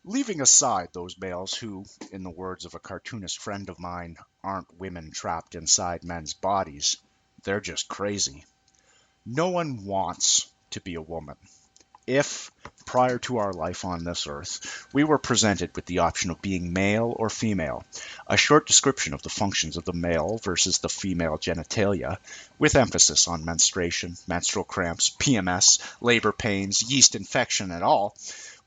Leaving aside those males who, in the words of a cartoonist friend of mine, aren't women trapped inside men's bodies, they're just crazy. No one wants to be a woman. If, prior to our life on this earth, we were presented with the option of being male or female, a short description of the functions of the male versus the female genitalia, with emphasis on menstruation, menstrual cramps, PMS, labor pains, yeast infection, and all,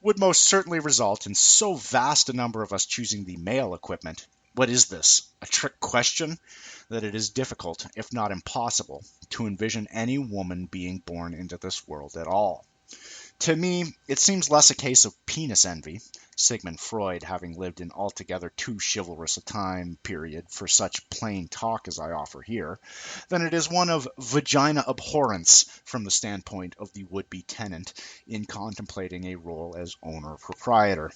would most certainly result in so vast a number of us choosing the male equipment. What is this? A trick question? That it is difficult, if not impossible, to envision any woman being born into this world at all. To me, it seems less a case of penis envy, Sigmund Freud having lived in altogether too chivalrous a time period for such plain talk as I offer here, than it is one of vagina abhorrence from the standpoint of the would-be tenant in contemplating a role as owner-proprietor.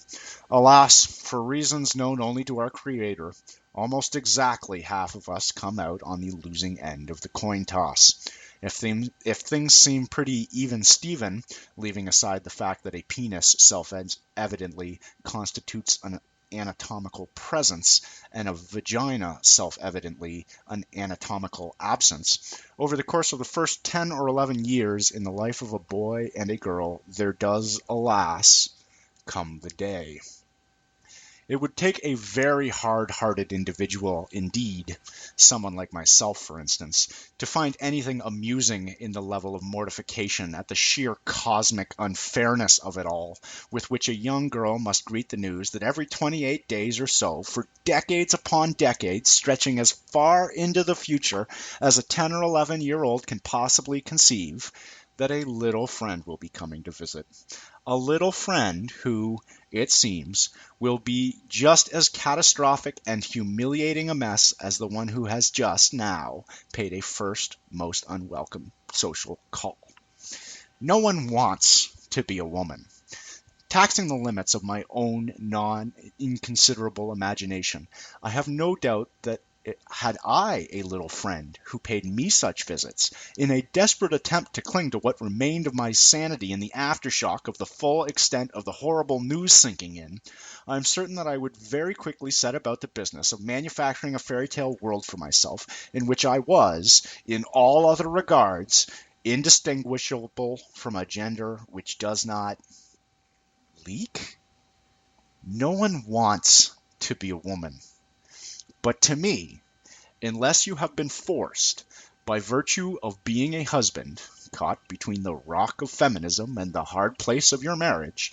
Alas, for reasons known only to our Creator, almost exactly half of us come out on the losing end of the coin toss. If things seem pretty even Steven, leaving aside the fact that a penis self-evidently constitutes an anatomical presence and a vagina self-evidently an anatomical absence, over the course of the first 10 or 11 years in the life of a boy and a girl, there does, alas, come the day. It would take a very hard-hearted individual indeed, someone like myself, for instance, to find anything amusing in the level of mortification at the sheer cosmic unfairness of it all, with which a young girl must greet the news that every 28 days or so, for decades upon decades, stretching as far into the future as a 10 or 11-year-old can possibly conceive, that a little friend will be coming to visit. A little friend who, it seems, will be just as catastrophic and humiliating a mess as the one who has just now paid a first most unwelcome social call. No one wants to be a woman. Taxing the limits of my own non-inconsiderable imagination, I have no doubt that had I a little friend who paid me such visits, in a desperate attempt to cling to what remained of my sanity in the aftershock of the full extent of the horrible news sinking in, I am certain that I would very quickly set about the business of manufacturing a fairy tale world for myself, in which I was, in all other regards, indistinguishable from a gender which does not leak? No one wants to be a woman. But to me, unless you have been forced, by virtue of being a husband, caught between the rock of feminism and the hard place of your marriage,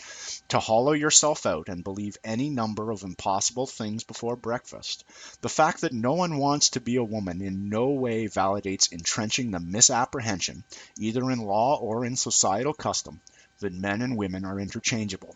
to hollow yourself out and believe any number of impossible things before breakfast, the fact that no one wants to be a woman in no way validates entrenching the misapprehension, either in law or in societal custom, that men and women are interchangeable.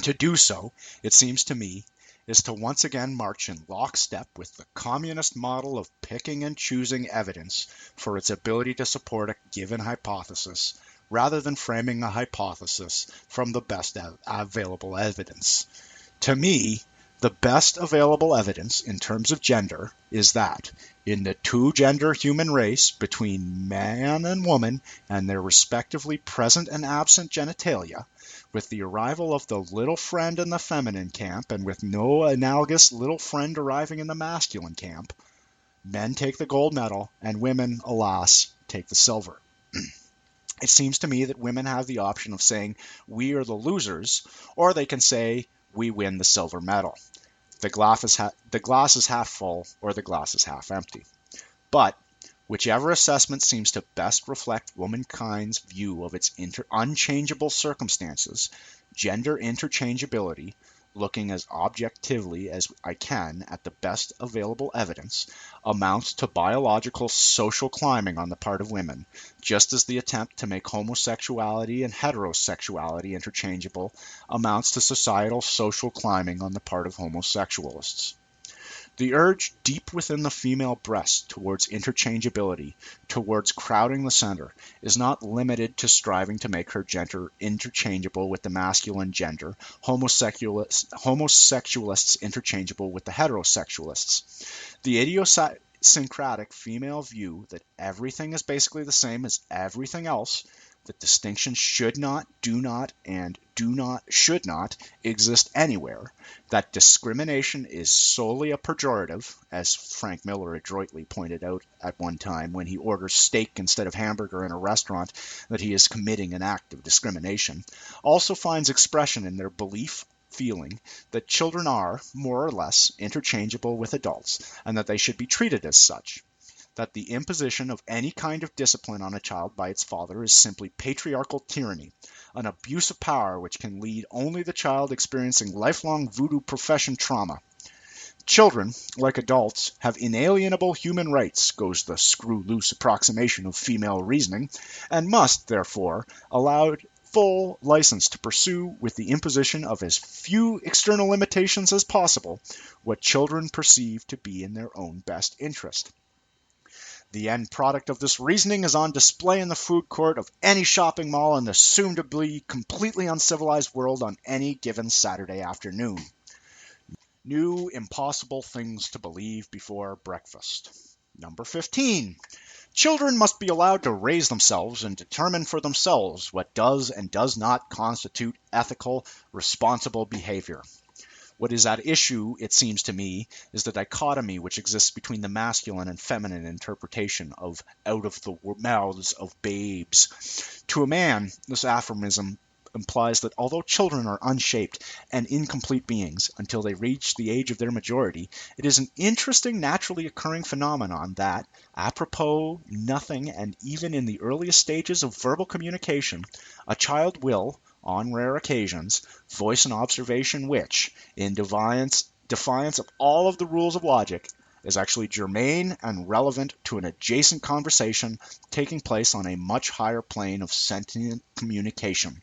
To do so, it seems to me, is to once again march in lockstep with the communist model of picking and choosing evidence for its ability to support a given hypothesis, rather than framing a hypothesis from the best available evidence. To me, the best available evidence in terms of gender is that, in the two-gender human race between man and woman and their respectively present and absent genitalia, with the arrival of the little friend in the feminine camp and with no analogous little friend arriving in the masculine camp, men take the gold medal and women, alas, take the silver. It seems to me that women have the option of saying, we are the losers, or they can say, we win the silver medal. The glass is half full or the glass is half empty. But whichever assessment seems to best reflect womankind's view of its unchangeable circumstances, gender interchangeability, looking as objectively as I can at the best available evidence, amounts to biological social climbing on the part of women, just as the attempt to make homosexuality and heterosexuality interchangeable amounts to societal social climbing on the part of homosexualists. The urge deep within the female breast towards interchangeability, towards crowding the center, is not limited to striving to make her gender interchangeable with the masculine gender, homosexualists interchangeable with the heterosexualists. The idiosyncratic female view that everything is basically the same as everything else, that distinctions should not, and do not, should not exist anywhere, that discrimination is solely a pejorative, as Frank Miller adroitly pointed out at one time when he orders steak instead of hamburger in a restaurant, that he is committing an act of discrimination, also finds expression in their belief feeling that children are, more or less, interchangeable with adults, and that they should be treated as such. That the imposition of any kind of discipline on a child by its father is simply patriarchal tyranny, an abuse of power which can lead only the child experiencing lifelong voodoo profession trauma. Children, like adults, have inalienable human rights, goes the screw-loose approximation of female reasoning, and must, therefore, allowed full license to pursue, with the imposition of as few external limitations as possible, what children perceive to be in their own best interest. The end product of this reasoning is on display in the food court of any shopping mall in the soon-to-be completely uncivilized world on any given Saturday afternoon. New impossible things to believe before breakfast. Number 15. Children must be allowed to raise themselves and determine for themselves what does and does not constitute ethical, responsible behavior. What is at issue, it seems to me, is the dichotomy which exists between the masculine and feminine interpretation of out of the mouths of babes. To a man, this aphorism implies that although children are unshaped and incomplete beings until they reach the age of their majority, it is an interesting naturally occurring phenomenon that, apropos nothing and even in the earliest stages of verbal communication, a child will, on rare occasions, voice an observation which, in defiance of all of the rules of logic, is actually germane and relevant to an adjacent conversation taking place on a much higher plane of sentient communication.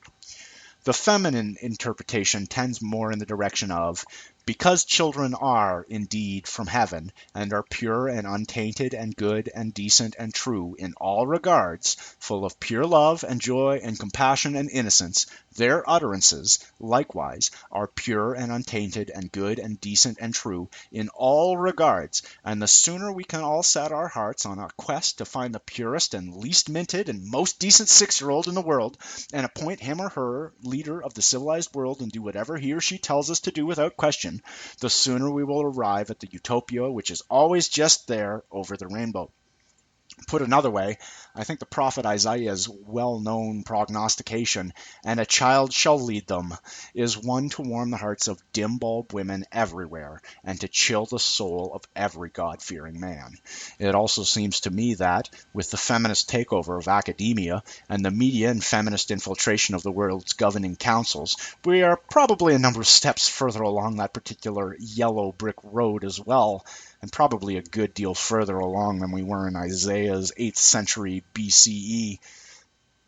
The feminine interpretation tends more in the direction of, because children are, indeed, from heaven, and are pure and untainted and good and decent and true in all regards, full of pure love and joy and compassion and innocence, their utterances, likewise, are pure and untainted and good and decent and true in all regards, and the sooner we can all set our hearts on a quest to find the purest and least minted and most decent 6-year-old in the world, and appoint him or her leader of the civilized world and do whatever he or she tells us to do without question, the sooner we will arrive at the utopia which is always just there over the rainbow. Put another way, I think the prophet Isaiah's well-known prognostication, "and a child shall lead them," is one to warm the hearts of dim-bulb women everywhere, and to chill the soul of every God-fearing man. It also seems to me that, with the feminist takeover of academia, and the media and feminist infiltration of the world's governing councils, we are probably a number of steps further along that particular yellow brick road as well, and probably a good deal further along than we were in Isaiah's 8th century BCE.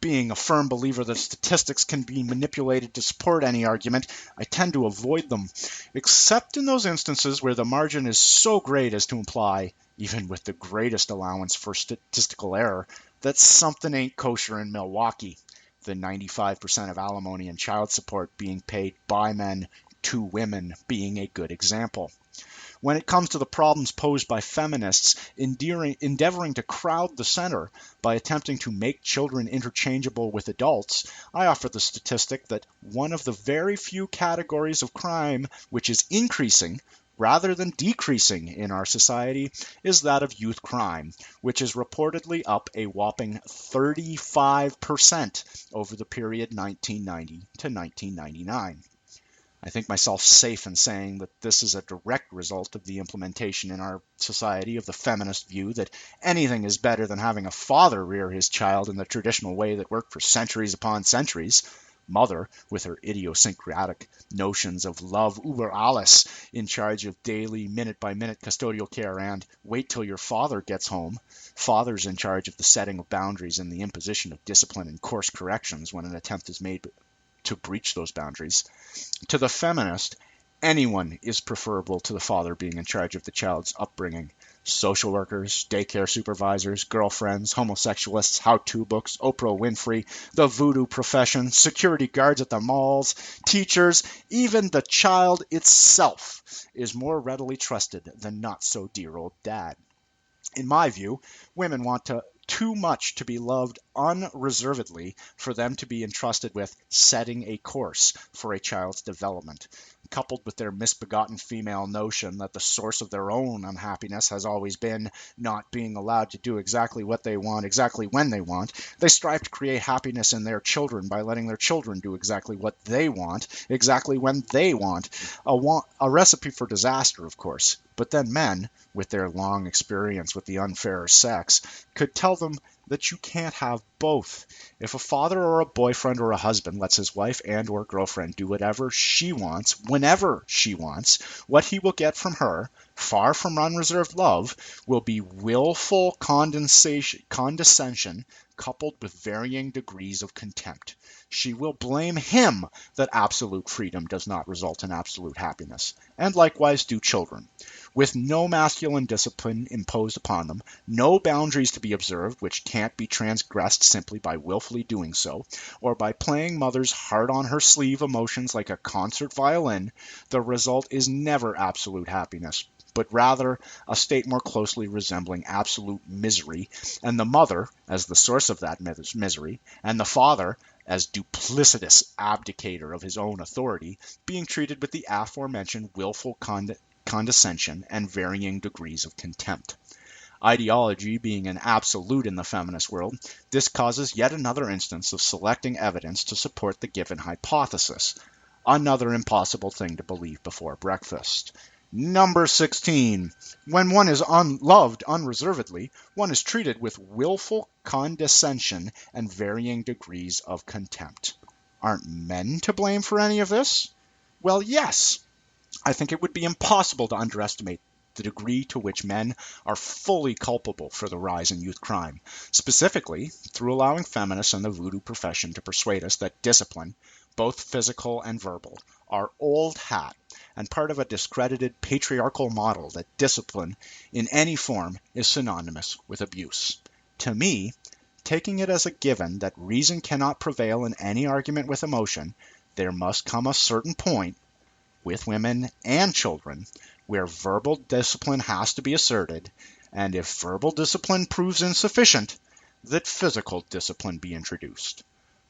Being a firm believer that statistics can be manipulated to support any argument, I tend to avoid them, except in those instances where the margin is so great as to imply, even with the greatest allowance for statistical error, that something ain't kosher in Milwaukee, the 95% of alimony and child support being paid by men to women being a good example. When it comes to the problems posed by feminists endeavoring to crowd the center by attempting to make children interchangeable with adults, I offer the statistic that one of the very few categories of crime which is increasing rather than decreasing in our society is that of youth crime, which is reportedly up a whopping 35% over the period 1990 to 1999. I think myself safe in saying that this is a direct result of the implementation in our society of the feminist view that anything is better than having a father rear his child in the traditional way that worked for centuries upon centuries. Mother, with her idiosyncratic notions of love über alles, in charge of daily, minute-by-minute custodial care, and wait till your father gets home. Fathers in charge of the setting of boundaries and the imposition of discipline and course corrections when an attempt is made to breach those boundaries. To the feminist, anyone is preferable to the father being in charge of the child's upbringing. Social workers, daycare supervisors, girlfriends, homosexualists, how-to books, Oprah Winfrey, the voodoo profession, security guards at the malls, teachers, even the child itself is more readily trusted than not-so-dear old dad. In my view, women want to too much to be loved unreservedly for them to be entrusted with setting a course for a child's development, coupled with their misbegotten female notion that the source of their own unhappiness has always been not being allowed to do exactly what they want, exactly when they want. They strive to create happiness in their children by letting their children do exactly what they want, exactly when they want. A recipe for disaster, of course. But then men, with their long experience with the unfairer sex, could tell them that you can't have both. If a father or a boyfriend or a husband lets his wife and or girlfriend do whatever she wants, whenever she wants, what he will get from her, far from unreserved love, will be willful condescension coupled with varying degrees of contempt. She will blame him that absolute freedom does not result in absolute happiness, and likewise do children. With no masculine discipline imposed upon them, no boundaries to be observed which can't be transgressed simply by willfully doing so, or by playing mother's hard-on-her-sleeve emotions like a concert violin, the result is never absolute happiness, but rather a state more closely resembling absolute misery, and the mother as the source of that misery, and the father as duplicitous abdicator of his own authority, being treated with the aforementioned willful condescension and varying degrees of contempt. Ideology being an absolute in the feminist world, this causes yet another instance of selecting evidence to support the given hypothesis. Another impossible thing to believe before breakfast. Number 16. When one is loved unreservedly, one is treated with willful condescension and varying degrees of contempt. Aren't men to blame for any of this? Well, yes. I think it would be impossible to underestimate the degree to which men are fully culpable for the rise in youth crime, specifically through allowing feminists and the voodoo profession to persuade us that discipline, both physical and verbal, are old hat and part of a discredited patriarchal model that discipline in any form is synonymous with abuse. To me, taking it as a given that reason cannot prevail in any argument with emotion, there must come a certain point with women and children where verbal discipline has to be asserted, and if verbal discipline proves insufficient, that physical discipline be introduced.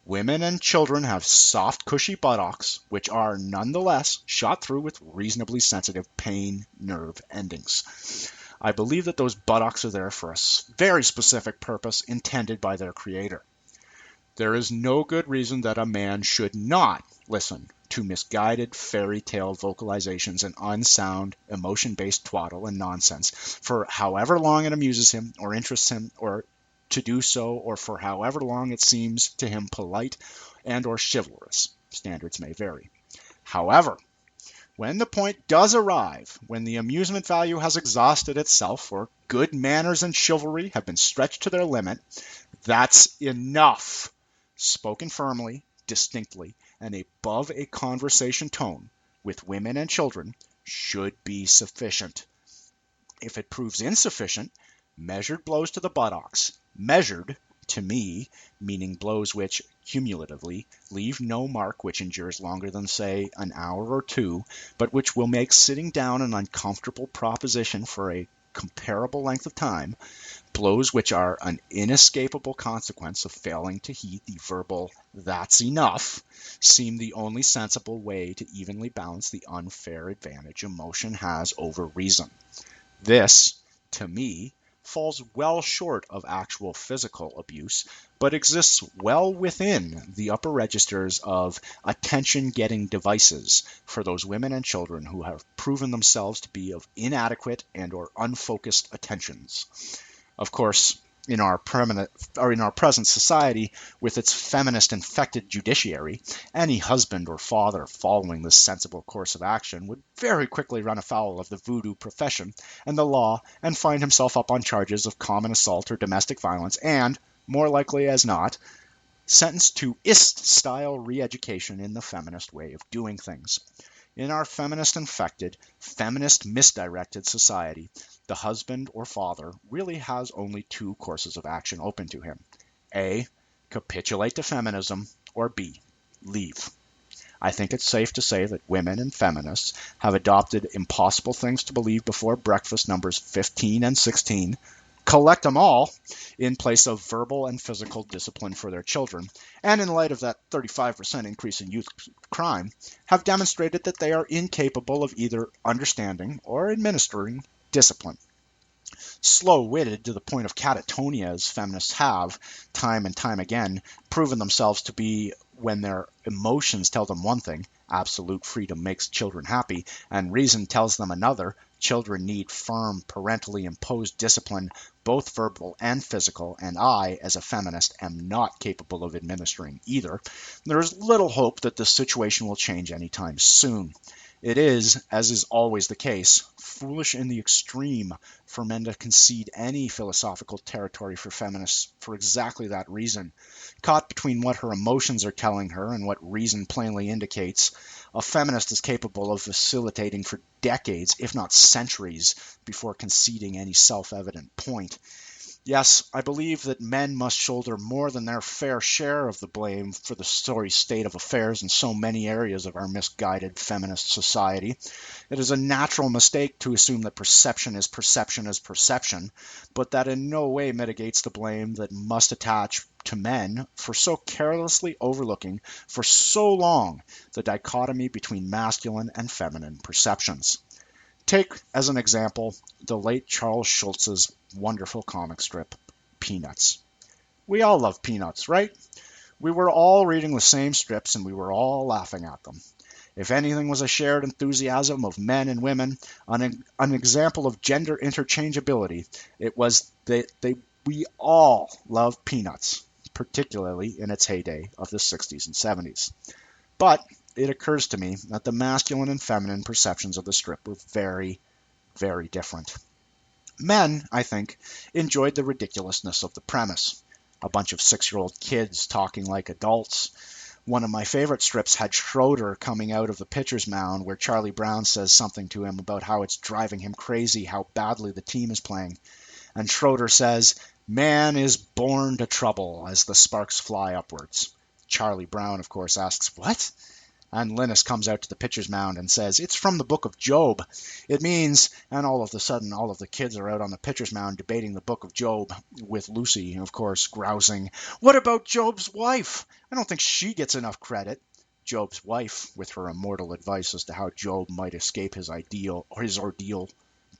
Women and children have soft, cushy buttocks, which are nonetheless shot through with reasonably sensitive pain nerve endings. I believe that those buttocks are there for a very specific purpose intended by their creator. There is no good reason that a man should not listen to misguided fairy tale vocalizations and unsound emotion-based twaddle and nonsense for however long it amuses him or interests him or to do so, or for however long it seems to him polite and or chivalrous. Standards may vary. However, when the point does arrive, when the amusement value has exhausted itself or good manners and chivalry have been stretched to their limit, that's enough. Spoken firmly, distinctly, and above a conversation tone with women and children should be sufficient. If it proves insufficient, measured blows to the buttocks, measured, to me, meaning blows which, cumulatively, leave no mark which endures longer than, say, an hour or two, but which will make sitting down an uncomfortable proposition for a comparable length of time, blows which are an inescapable consequence of failing to heed the verbal "that's enough," seem the only sensible way to evenly balance the unfair advantage emotion has over reason. This, to me, falls well short of actual physical abuse, but exists well within the upper registers of attention-getting devices for those women and children who have proven themselves to be of inadequate and or unfocused attentions. Of course, in our present society, with its feminist-infected judiciary, any husband or father following this sensible course of action would very quickly run afoul of the voodoo profession and the law and find himself up on charges of common assault or domestic violence and, more likely as not, sentenced to IST-style re-education in the feminist way of doing things. In our feminist-infected, feminist-misdirected society, the husband or father really has only two courses of action open to him. A, capitulate to feminism, or B, leave. I think it's safe to say that women and feminists have adopted impossible things to believe before breakfast numbers 15 and 16, collect them all in place of verbal and physical discipline for their children, and in light of that 35% increase in youth crime, have demonstrated that they are incapable of either understanding or administering discipline. Slow-witted to the point of catatonia as feminists have, time and time again, proven themselves to be when their emotions tell them one thing, absolute freedom makes children happy, and reason tells them another, children need firm, parentally imposed discipline, both verbal and physical, and I, as a feminist, am not capable of administering either. There is little hope that this situation will change anytime soon. It is, as is always the case, foolish in the extreme for men to concede any philosophical territory for feminists for exactly that reason. Caught between what her emotions are telling her and what reason plainly indicates, a feminist is capable of vacillating for decades, if not centuries, before conceding any self-evident point. Yes, I believe that men must shoulder more than their fair share of the blame for the sorry state of affairs in so many areas of our misguided feminist society. It is a natural mistake to assume that perception is perception, but that in no way mitigates the blame that must attach to men for so carelessly overlooking for so long the dichotomy between masculine and feminine perceptions. Take, as an example, the late Charles Schulz's wonderful comic strip, Peanuts. We all love Peanuts, right? We were all reading the same strips and we were all laughing at them. If anything was a shared enthusiasm of men and women, an example of gender interchangeability, it was that we all loved Peanuts, particularly in its heyday of the 60s and 70s. But it occurs to me that the masculine and feminine perceptions of the strip were very, very different. Men, I think, enjoyed the ridiculousness of the premise. A bunch of 6-year-old kids talking like adults. One of my favorite strips had Schroeder coming out of the pitcher's mound where Charlie Brown says something to him about how it's driving him crazy how badly the team is playing. And Schroeder says, "Man is born to trouble," as the sparks fly upwards. Charlie Brown, of course, asks, "What?" And Linus comes out to the pitcher's mound and says, "It's from the book of Job. It means," and all of a sudden, all of the kids are out on the pitcher's mound debating the book of Job, with Lucy, of course, grousing, "What about Job's wife? I don't think she gets enough credit." Job's wife, with her immortal advice as to how Job might escape his ordeal,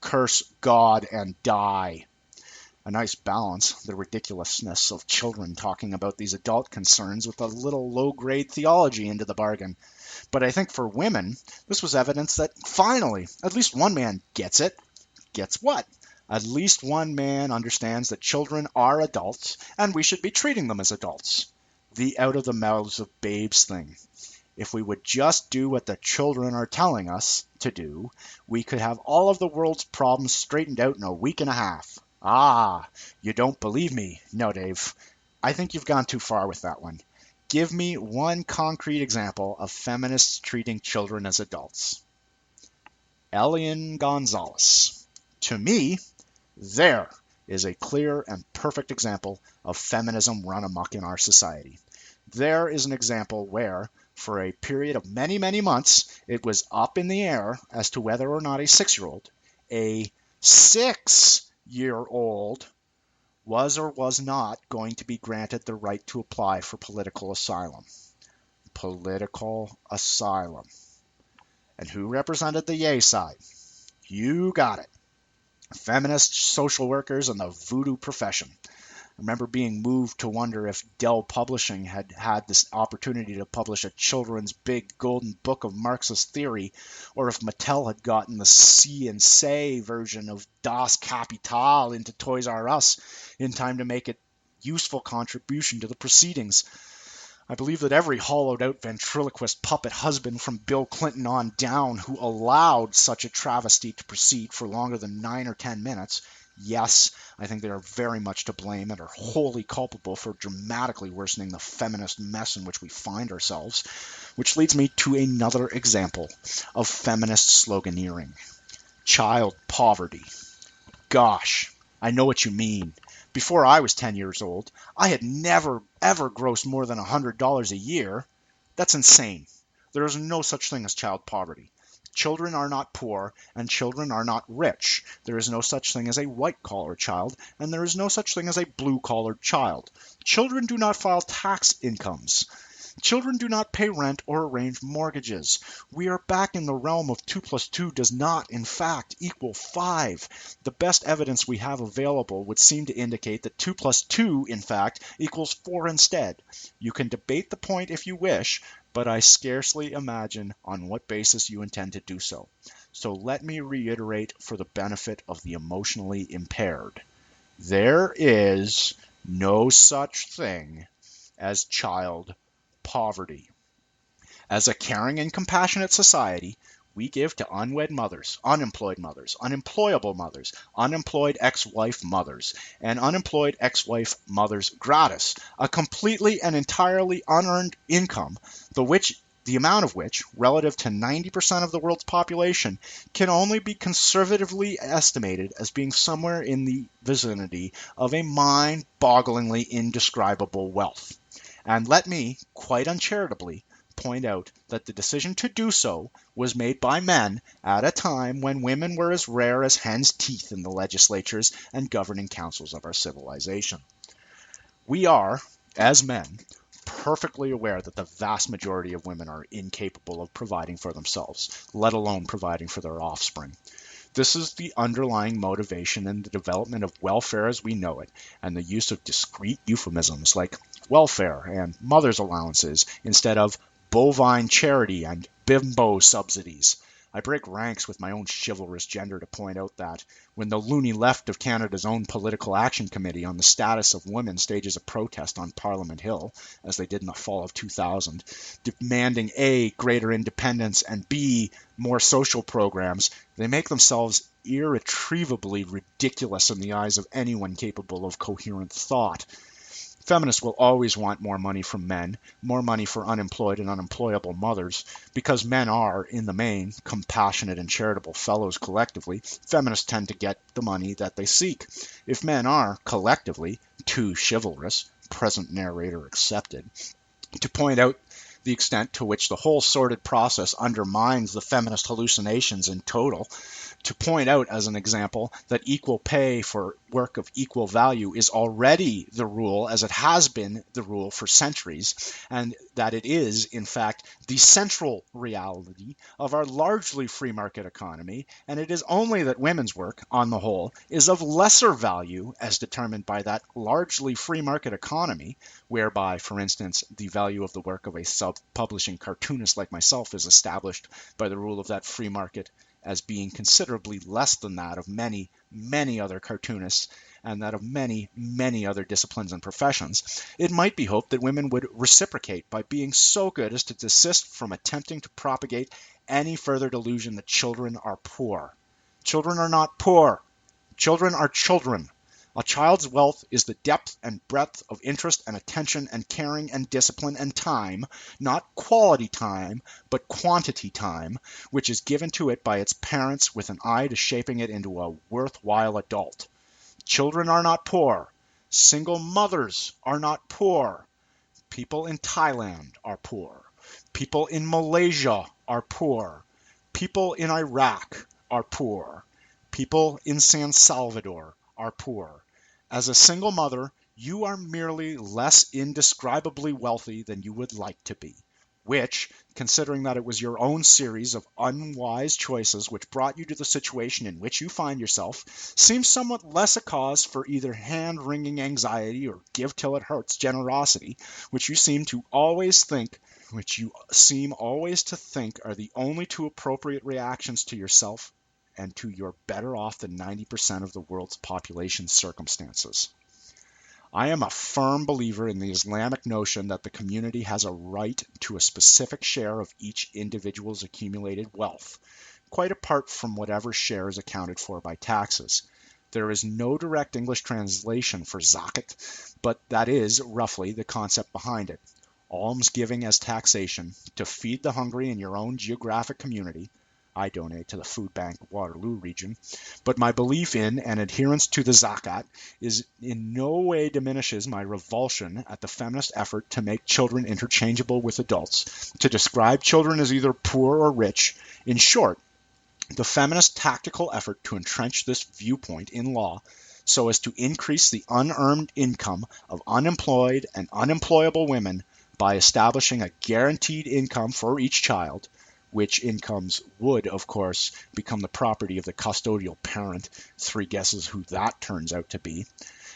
"Curse God and die." A nice balance, the ridiculousness of children talking about these adult concerns with a little low-grade theology into the bargain. But I think for women, this was evidence that finally, at least one man gets it. Gets what? At least one man understands that children are adults and we should be treating them as adults. The out of the mouths of babes thing. If we would just do what the children are telling us to do, we could have all of the world's problems straightened out in a week and a half. Ah, you don't believe me? No, Dave. I think you've gone too far with that one. Give me one concrete example of feminists treating children as adults. Elian Gonzalez. To me, there is a clear and perfect example of feminism run amok in our society. There is an example where, for a period of many, many months, it was up in the air as to whether or not a 6-year-old, a 6-year-old, was or was not going to be granted the right to apply for political asylum. Political asylum. And who represented the yay side? You got it. Feminists, social workers, and the voodoo profession. I remember being moved to wonder if Dell Publishing had had this opportunity to publish a children's big golden book of Marxist theory, or if Mattel had gotten the See and Say version of Das Kapital into Toys R Us in time to make it useful contribution to the proceedings. I believe that every hollowed-out ventriloquist puppet husband from Bill Clinton on down who allowed such a travesty to proceed for longer than 9 or 10 minutes, yes, I think they are very much to blame and are wholly culpable for dramatically worsening the feminist mess in which we find ourselves, which leads me to another example of feminist sloganeering. Child poverty. Gosh, I know what you mean. Before I was 10 years old, I had never, ever grossed more than $100 a year. That's insane. There is no such thing as child poverty. Children are not poor, and children are not rich. There is no such thing as a white-collar child, and there is no such thing as a blue-collar child. Children do not file tax incomes. Children do not pay rent or arrange mortgages. We are back in the realm of 2 plus 2 does not, in fact, equal 5. The best evidence we have available would seem to indicate that 2 plus 2, in fact, equals 4 instead. You can debate the point if you wish, but I scarcely imagine on what basis you intend to do so. So let me reiterate for the benefit of the emotionally impaired. There is no such thing as child poverty. As a caring and compassionate society, we give to unwed mothers, unemployable mothers, unemployed ex-wife mothers, and unemployed ex-wife mothers gratis, a completely and entirely unearned income, the amount of which, relative to 90% of the world's population, can only be conservatively estimated as being somewhere in the vicinity of a mind-bogglingly indescribable wealth. And let me, quite uncharitably, point out that the decision to do so was made by men at a time when women were as rare as hen's teeth in the legislatures and governing councils of our civilization. We are, as men, perfectly aware that the vast majority of women are incapable of providing for themselves, let alone providing for their offspring. This is the underlying motivation in the development of welfare as we know it, and the use of discrete euphemisms like welfare and mother's allowances instead of bovine charity and bimbo subsidies. I break ranks with my own chivalrous gender to point out that when the loony left of Canada's own Political Action Committee on the status of women stages a protest on Parliament Hill, as they did in the fall of 2000, demanding A, greater independence, and B, more social programs, they make themselves irretrievably ridiculous in the eyes of anyone capable of coherent thought. Feminists will always want more money from men, more money for unemployed and unemployable mothers, because men are, in the main, compassionate and charitable fellows collectively. Feminists tend to get the money that they seek. If men are, collectively, too chivalrous, present narrator accepted, to point out the extent to which the whole sordid process undermines the feminist hallucinations in total, to point out as an example that equal pay for work of equal value is already the rule, as it has been the rule for centuries, and that it is, in fact, the central reality of our largely free market economy, and it is only that women's work, on the whole, is of lesser value as determined by that largely free market economy, whereby, for instance, the value of the work of a self-publishing cartoonist like myself is established by the rule of that free market as being considerably less than that of many, many other cartoonists and that of many, many other disciplines and professions, it might be hoped that women would reciprocate by being so good as to desist from attempting to propagate any further delusion that children are poor. Children are not poor. Children are children. A child's wealth is the depth and breadth of interest and attention and caring and discipline and time, not quality time, but quantity time, which is given to it by its parents with an eye to shaping it into a worthwhile adult. Children are not poor. Single mothers are not poor. People in Thailand are poor. People in Malaysia are poor. People in Iraq are poor. People in San Salvador are poor. As a single mother, you are merely less indescribably wealthy than you would like to be, which, considering that it was your own series of unwise choices which brought you to the situation in which you find yourself, seems somewhat less a cause for either hand-wringing anxiety or give-till-it-hurts generosity, which you seem always to think are the only two appropriate reactions to yourself and to your better off than 90% of the world's population circumstances. I am a firm believer in the Islamic notion that the community has a right to a specific share of each individual's accumulated wealth, quite apart from whatever share is accounted for by taxes. There is no direct English translation for zakat, but that is, roughly, the concept behind it. Almsgiving as taxation to feed the hungry in your own geographic community. I donate to the food bank Waterloo region, but my belief in and adherence to the zakat is in no way diminishes my revulsion at the feminist effort to make children interchangeable with adults, to describe children as either poor or rich, in short, The feminist tactical effort to entrench this viewpoint in law so as to increase the unearned income of unemployed and unemployable women by establishing a guaranteed income for each child, which incomes would, of course, become the property of the custodial parent. Three guesses who that turns out to be.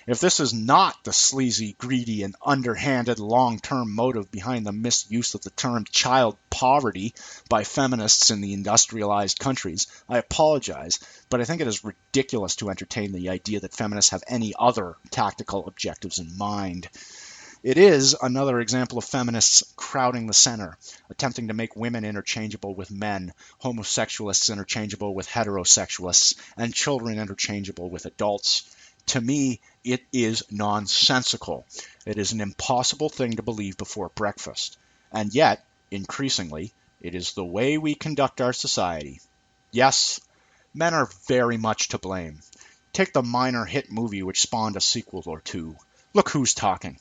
If this is not the sleazy, greedy, and underhanded long-term motive behind the misuse of the term child poverty by feminists in the industrialized countries, I apologize, but I think it is ridiculous to entertain the idea that feminists have any other tactical objectives in mind. It is another example of feminists crowding the center, attempting to make women interchangeable with men, homosexualists interchangeable with heterosexualists, and children interchangeable with adults. To me, it is nonsensical. It is an impossible thing to believe before breakfast. And yet, increasingly, it is the way we conduct our society. Yes, men are very much to blame. Take the minor hit movie which spawned a sequel or two. Look who's talking.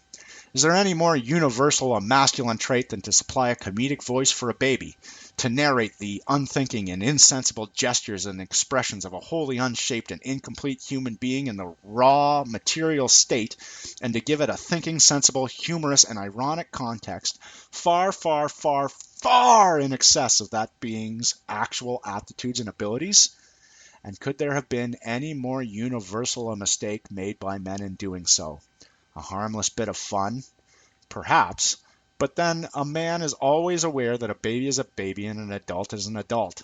Is there any more universal a masculine trait than to supply a comedic voice for a baby, to narrate the unthinking and insensible gestures and expressions of a wholly unshaped and incomplete human being in the raw material state, and to give it a thinking, sensible, humorous, and ironic context far, far, far, far in excess of that being's actual aptitudes and abilities? And could there have been any more universal a mistake made by men in doing so? A harmless bit of fun? Perhaps. But then a man is always aware that a baby is a baby and an adult is an adult.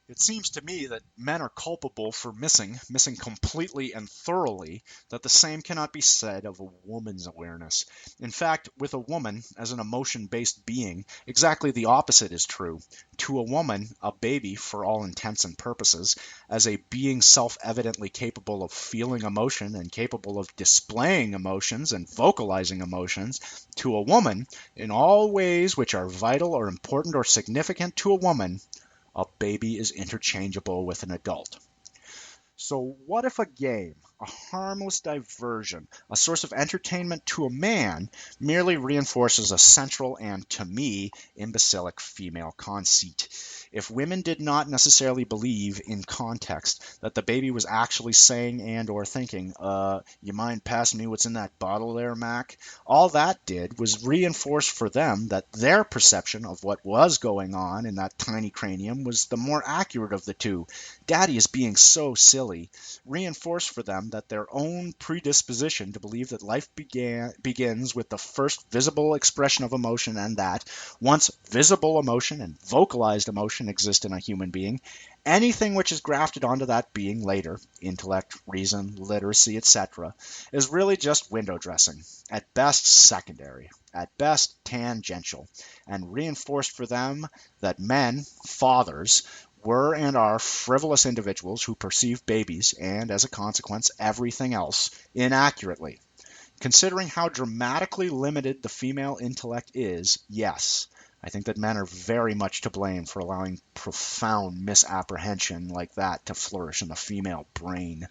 It seems to me that men are culpable for missing completely and thoroughly, that the same cannot be said of a woman's awareness. In fact, with a woman, as an emotion-based being, exactly the opposite is true. To a woman, a baby, for all intents and purposes, as a being self-evidently capable of feeling emotion and capable of displaying emotions and vocalizing emotions, to a woman, in all ways which are vital or important or significant to a woman, a baby is interchangeable with an adult. So what if a game, a harmless diversion, a source of entertainment to a man, merely reinforces a central and, to me, imbecilic female conceit? If women did not necessarily believe, in context, that the baby was actually saying and or thinking, you mind passing me what's in that bottle there, Mac? All that did was reinforce for them that their perception of what was going on in that tiny cranium was the more accurate of the two. Daddy is being so silly, reinforce for them that their own predisposition to believe that life begins with the first visible expression of emotion, and that, once visible emotion and vocalized emotion exist in a human being, anything which is grafted onto that being later, intellect, reason, literacy, etc., is really just window dressing, at best secondary, at best tangential, and reinforced for them that men, fathers, were and are frivolous individuals who perceive babies, and as a consequence everything else, inaccurately. Considering how dramatically limited the female intellect is, yes, I think that men are very much to blame for allowing profound misapprehension like that to flourish in the female brain.